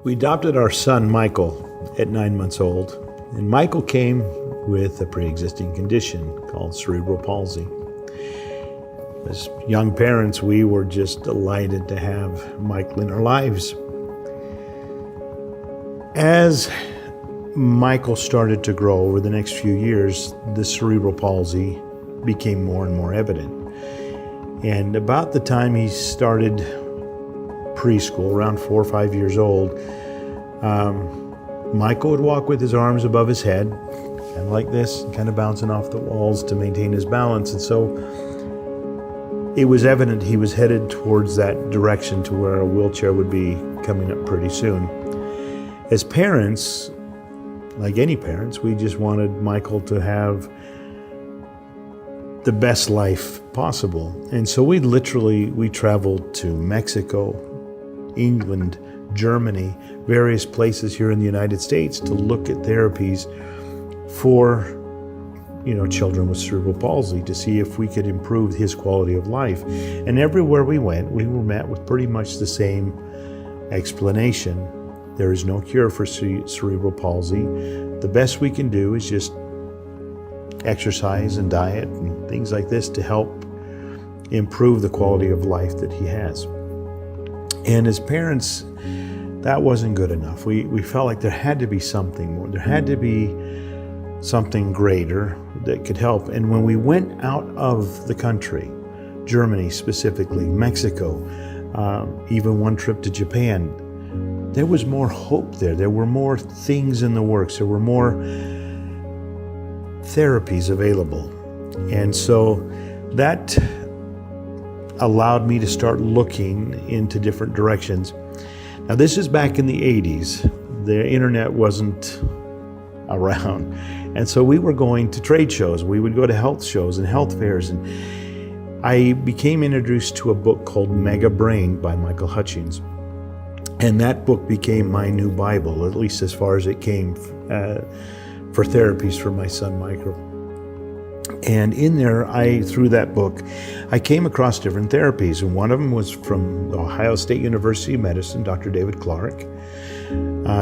We adopted our son, Michael, at 9 months old, and Michael came with a pre-existing condition called cerebral palsy. As young parents, we were just delighted to have Michael in our lives. As Michael started to grow over the next few years, the cerebral palsy became more and more evident. And about the time he started preschool, around 4 or 5 years old, Michael would walk with his arms above his head, kind of like this, kind of bouncing off the walls to maintain his balance. And so it was evident he was headed towards that direction to where a wheelchair would be coming up pretty soon. As parents, like any parents, we just wanted Michael to have the best life possible. And so we traveled to Mexico, England, Germany, various places here in the United States to look at therapies for children with cerebral palsy, to see if we could improve his quality of life. And everywhere we went, we were met with pretty much the same explanation. There is no cure for cerebral palsy. The best we can do is just exercise and diet and things like this to help improve the quality of life that he has. And as parents, that wasn't good enough. We felt like there had to be something more. There had to be something greater that could help. And when we went out of the country, Germany specifically, Mexico, even one trip to Japan, there was more hope there. There were more things in the works. There were more therapies available. And so that allowed me to start looking into different directions. Now, this is back in the 80s. The internet wasn't around. And so we were going to trade shows. We would go to health shows and health fairs. And I became introduced to a book called Mega Brain by Michael Hutchings. And that book became my new Bible, at least as far as it came for therapies for my son, Michael. And in there, through that book, I came across different therapies. And one of them was from Ohio State University of Medicine, Dr. David Clark,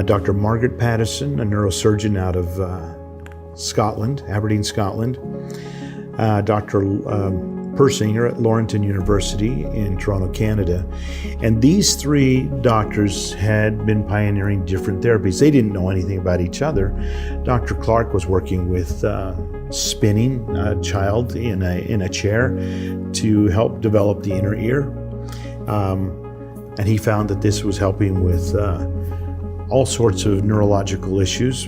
Dr. Margaret Patterson, a neurosurgeon out of Scotland, Aberdeen, Scotland, Dr. Persinger at Laurentian University in Toronto, Canada. And these three doctors had been pioneering different therapies. They didn't know anything about each other. Dr. Clark was working with spinning a child in a chair to help develop the inner ear. And he found that this was helping with all sorts of neurological issues.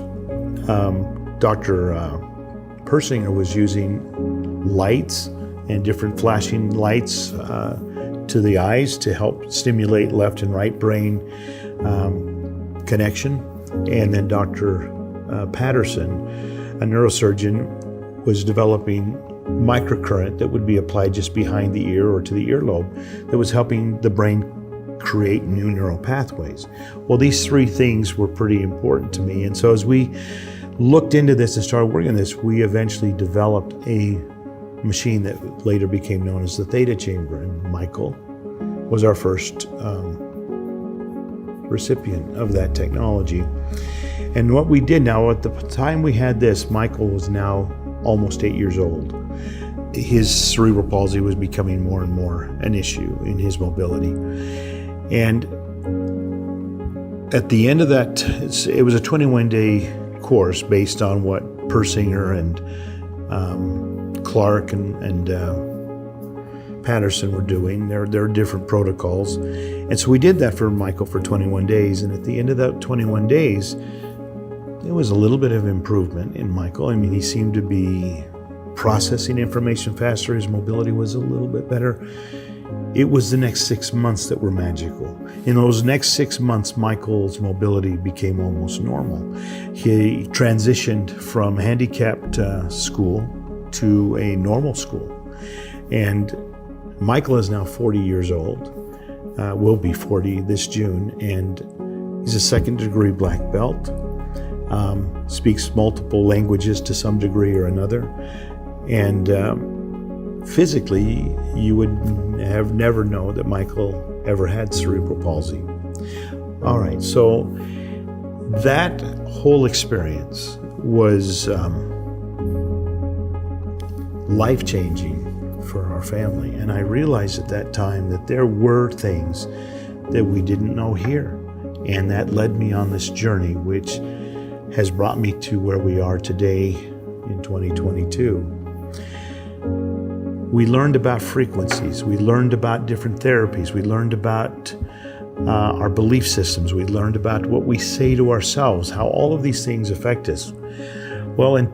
Dr. Persinger was using lights and different flashing lights to the eyes to help stimulate left and right brain connection. And then Dr. Patterson, a neurosurgeon, was developing microcurrent that would be applied just behind the ear or to the earlobe that was helping the brain create new neural pathways. Well, these three things were pretty important to me. And so as we looked into this and started working on this, we eventually developed a machine that later became known as the theta chamber, and Michael was our first recipient of that technology. And what we did now, at the time we had this, Michael was now almost 8 years old. His cerebral palsy was becoming more and more an issue in his mobility. And at the end of that, it was a 21-day course based on what Persinger and Clark and Patterson were doing. There are different protocols. And so we did that for Michael for 21 days. And at the end of that 21 days, there was a little bit of improvement in Michael. I mean, he seemed to be processing information faster. His mobility was a little bit better. It was the next 6 months that were magical. In those next 6 months, Michael's mobility became almost normal. He transitioned from handicapped school to a normal school. And Michael is now 40 years old, will be 40 this June, and he's a second-degree black belt, speaks multiple languages to some degree or another, and physically, you would have never known that Michael ever had cerebral palsy. All right, so that whole experience was life-changing for our family. And I realized at that time that there were things that we didn't know here. And that led me on this journey, which has brought me to where we are today in 2022. We learned about frequencies. We learned about different therapies. We learned about our belief systems. We learned about what we say to ourselves, how all of these things affect us. Well, in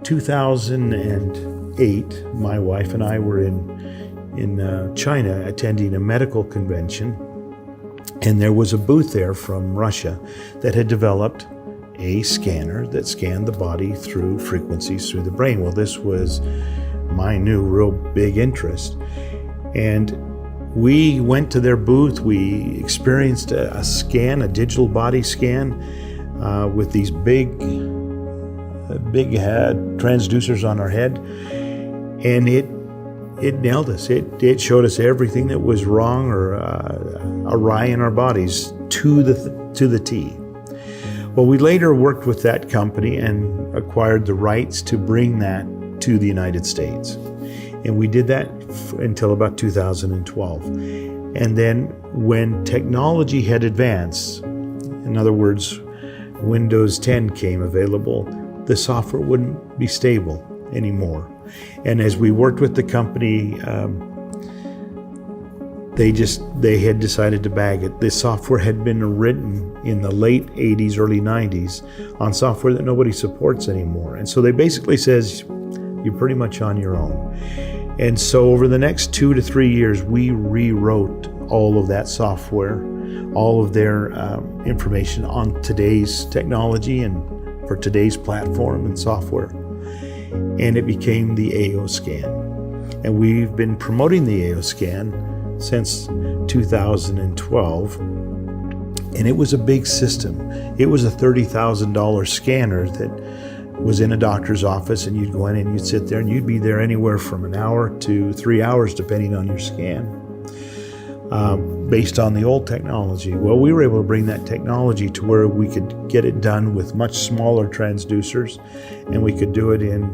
2008, my wife and I were in China attending a medical convention, and there was a booth there from Russia that had developed a scanner that scanned the body through frequencies through the brain. Well, this was my new real big interest. And we went to their booth. We experienced a scan, a digital body scan with these big transducers on our head. And it nailed us. It showed us everything that was wrong or awry in our bodies to the T. Well, we later worked with that company and acquired the rights to bring that to the United States. And we did that until about 2012. And then when technology had advanced, in other words, Windows 10 came available, the software wouldn't be stable anymore. And as we worked with the company, they had decided to bag it. This software had been written in the late 80s, early 90s on software that nobody supports anymore. And so they basically says, you're pretty much on your own. And so over the next 2 to 3 years, we rewrote all of that software, all of their information on today's technology and for today's platform and software. And it became the AO Scan. And we've been promoting the AO Scan since 2012. And it was a big system. It was a $30,000 scanner that was in a doctor's office, and you'd go in and you'd sit there and you'd be there anywhere from an hour to 3 hours, depending on your scan, based on the old technology. Well, we were able to bring that technology to where we could get it done with much smaller transducers, and we could do it in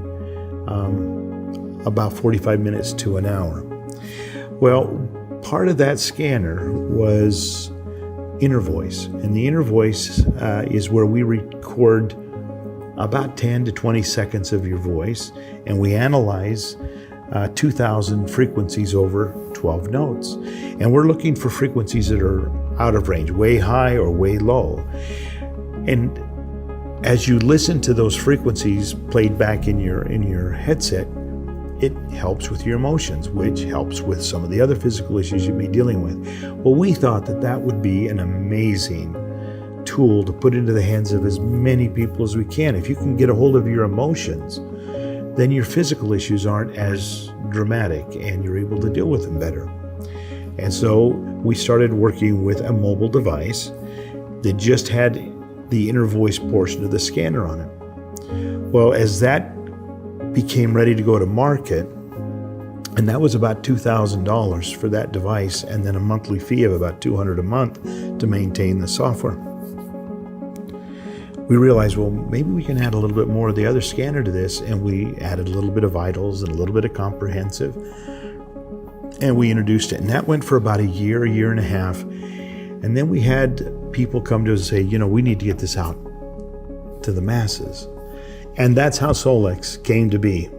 about 45 minutes to an hour. Well, part of that scanner was inner voice, and the inner voice is where we record about 10 to 20 seconds of your voice, and we analyze 2,000 frequencies over 12 notes. And we're looking for frequencies that are out of range, way high or way low. And as you listen to those frequencies played back in your headset, it helps with your emotions, which helps with some of the other physical issues you'd be dealing with. Well, we thought that would be an amazing tool to put into the hands of as many people as we can. If you can get a hold of your emotions, then your physical issues aren't as dramatic and you're able to deal with them better. And so we started working with a mobile device that just had the inner voice portion of the scanner on it. Well, as that became ready to go to market, and that was about $2,000 for that device, and then a monthly fee of about $200 a month to maintain the software. We realized, well, maybe we can add a little bit more of the other scanner to this, and we added a little bit of vitals and a little bit of comprehensive, and we introduced it. And that went for about a year and a half. And then we had people come to us and say, we need to get this out to the masses. And that's how Solex came to be.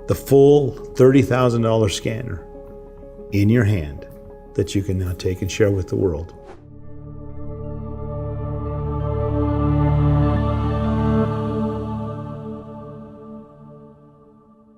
The full $30,000 scanner in your hand that you can now take and share with the world.